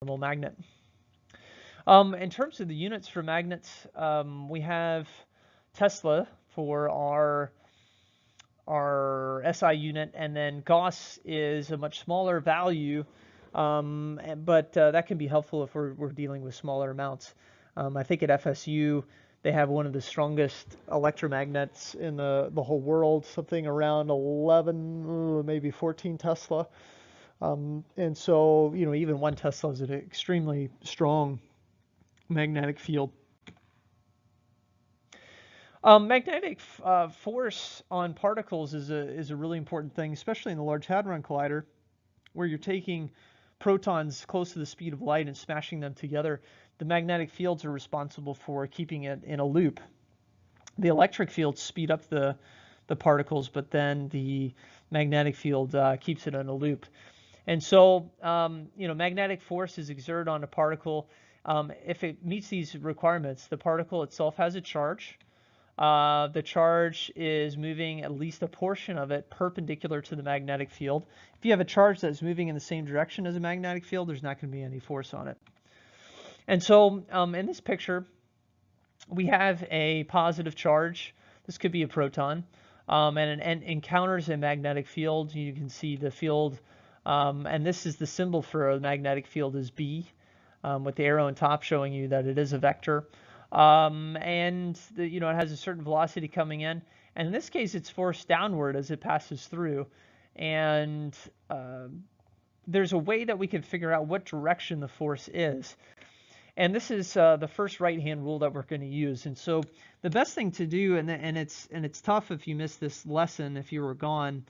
normal magnet. In terms of the units for magnets, we have Tesla for our SI unit, and then Gauss is a much smaller value, but that can be helpful if we're dealing with smaller amounts. I think at FSU they have one of the strongest electromagnets in the whole world, something around 11, maybe 14 Tesla. And so, even 1 Tesla is an extremely strong magnetic field. Magnetic force on particles is a really important thing, especially in the Large Hadron Collider, where you're taking protons close to the speed of light and smashing them together. The magnetic fields are responsible for keeping it in a loop. The electric fields speed up the particles, but then the magnetic field keeps it in a loop. And so, magnetic force is exerted on a particle. If it meets these requirements, the particle itself has a charge. The charge is moving at least a portion of it perpendicular to the magnetic field. If you have a charge that's moving in the same direction as a magnetic field, there's not going to be any force on it. And so in this picture, we have a positive charge. This could be a proton, and it encounters a magnetic field. You can see the field, and this is the symbol for a magnetic field is B, with the arrow on top showing you that it is a vector. And it has a certain velocity coming in, and in this case it's forced downward as it passes through, and there's a way that we can figure out what direction the force is, and this is the first right-hand rule that we're going to use. And so the best thing to do, and it's tough if you miss this lesson if you were gone,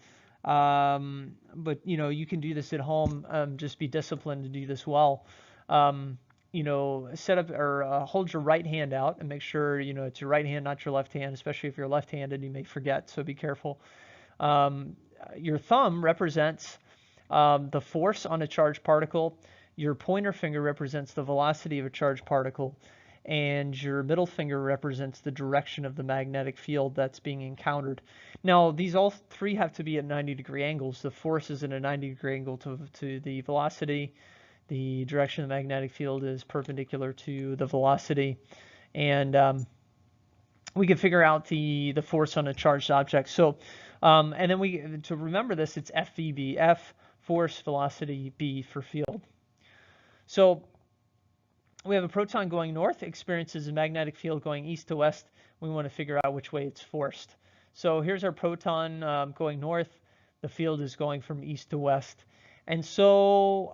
but you can do this at home. Just be disciplined to do this well. Set up or hold your right hand out and make sure it's your right hand, not your left hand, especially if you're left-handed, you may forget, so be careful. Your thumb represents the force on a charged particle. Your pointer finger represents the velocity of a charged particle, and your middle finger represents the direction of the magnetic field that's being encountered. Now, these all three have to be at 90-degree angles. The force is in a 90-degree angle to the velocity. The direction of the magnetic field is perpendicular to the velocity, and we can figure out the force on a charged object. So, and then to remember this, it's FVB, F force, velocity, B for field. So we have a proton going north, experiences a magnetic field going east to west. We want to figure out which way it's forced. So here's our proton going north. The field is going from east to west. And so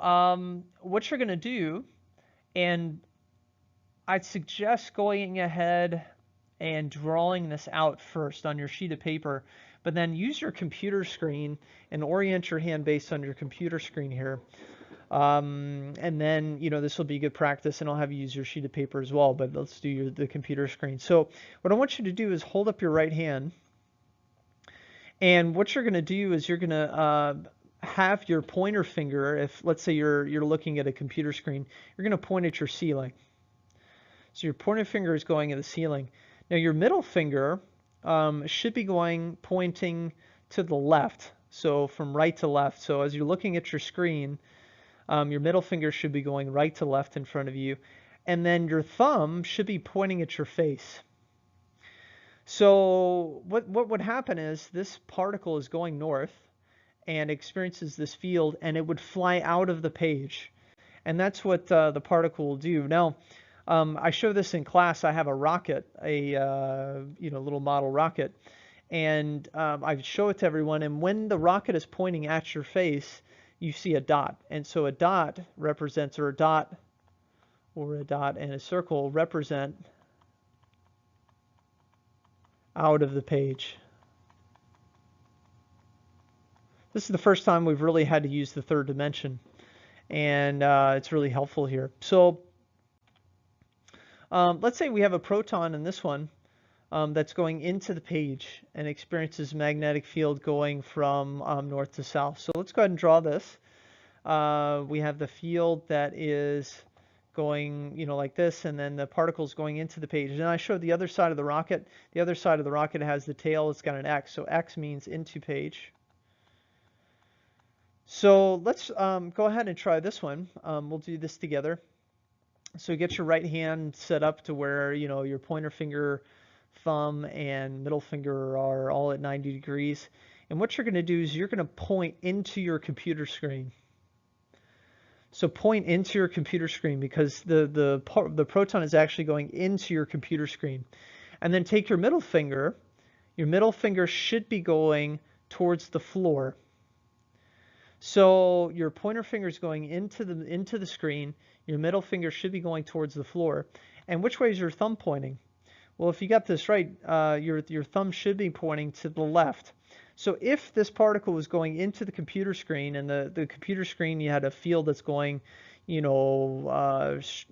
what you're going to do, and I'd suggest going ahead and drawing this out first on your sheet of paper, but then use your computer screen and orient your hand based on your computer screen here. And then, this will be good practice, and I'll have you use your sheet of paper as well, but let's do the computer screen. So what I want you to do is hold up your right hand, and what you're going to do is you're going to have your pointer finger, if let's say you're looking at a computer screen, you're going to point at your ceiling. So your pointer finger is going at the ceiling. Now your middle finger should be pointing to the left, so from right to left. So as you're looking at your screen, your middle finger should be going right to left in front of you, and then your thumb should be pointing at your face. So what would happen is this particle is going north and experiences this field, and it would fly out of the page, and that's what the particle will do. Now, I show this in class. I have a rocket, a little model rocket, and I show it to everyone. And when the rocket is pointing at your face, you see a dot, and so a dot represents, or a dot and a circle represent out of the page. This is the first time we've really had to use the third dimension, and it's really helpful here. So let's say we have a proton in this one that's going into the page and experiences magnetic field going from north to south. So let's go ahead and draw this. We have the field that is going, like this, and then the particles going into the page. And I showed the other side of the rocket. The other side of the rocket has the tail. It's got an X, so X means into page. So let's go ahead and try this one. We'll do this together. So get your right hand set up to where, your pointer finger, thumb, and middle finger are all at 90 degrees. And what you're going to do is you're going to point into your computer screen. So point into your computer screen because the proton is actually going into your computer screen. And then take your middle finger. Your middle finger should be going towards the floor. So your pointer finger is going into the screen. Your middle finger should be going towards the floor. And which way is your thumb pointing? Well, if you got this right, your thumb should be pointing to the left. So if this particle was going into the computer screen, and the computer screen, you had a field that's going, towards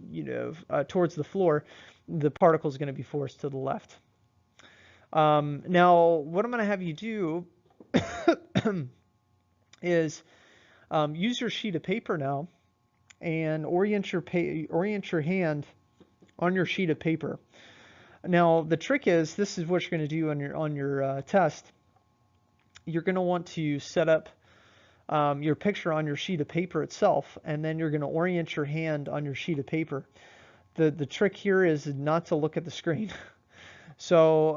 the floor, the particle is going to be forced to the left. Now, what I'm going to have you do is use your sheet of paper now and orient your hand on your sheet of paper. Now, the trick is, this is what you're going to do on your test. You're going to want to set up your picture on your sheet of paper itself, and then you're going to orient your hand on your sheet of paper. The trick here is not to look at the screen. So,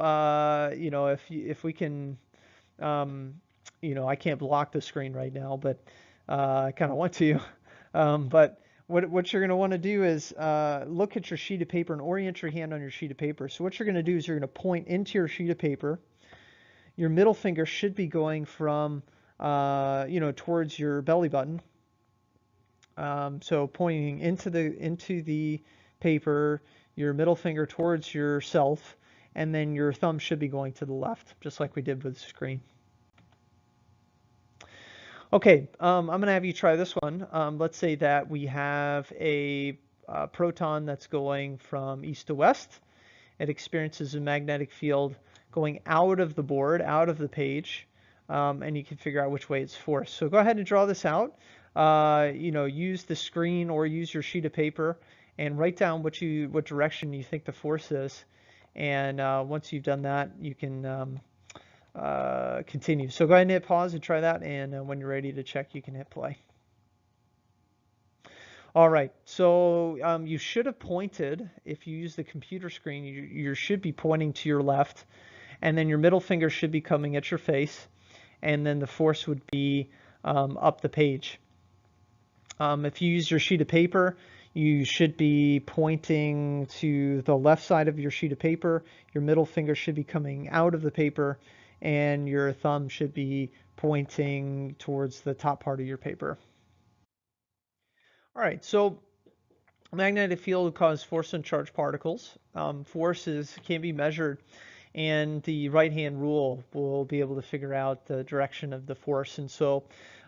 if we can, I can't block the screen right now, but I kind of want to. But what you're going to want to do is look at your sheet of paper and orient your hand on your sheet of paper. So what you're going to do is you're going to point into your sheet of paper. Your middle finger should be going from, towards your belly button. So pointing into the paper, your middle finger towards yourself, and then your thumb should be going to the left, just like we did with the screen. Okay, I'm going to have you try this one. Let's say that we have a proton that's going from east to west. It experiences a magnetic field going out of the board, out of the page, and you can figure out which way it's forced. So go ahead and draw this out. Use the screen or use your sheet of paper and write down what direction you think the force is. And once you've done that, you can continue. So go ahead and hit pause and try that, and when you're ready to check, you can hit play. All right, so you should have pointed, if you use the computer screen, you should be pointing to your left, and then your middle finger should be coming at your face, and then the force would be up the page. If you use your sheet of paper, you should be pointing to the left side of your sheet of paper. Your middle finger should be coming out of the paper, and your thumb should be pointing towards the top part of your paper. All right, so magnetic field causes force on charged particles. Forces can be measured, and the right-hand rule will be able to figure out the direction of the force. And so,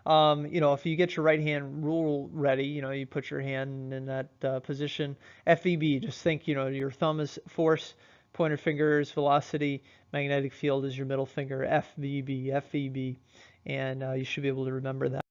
if you get your right-hand rule ready, you put your hand in that position. FVB, just think, your thumb is force, pointer finger is velocity, magnetic field is your middle finger, FVB, FVB, and you should be able to remember that.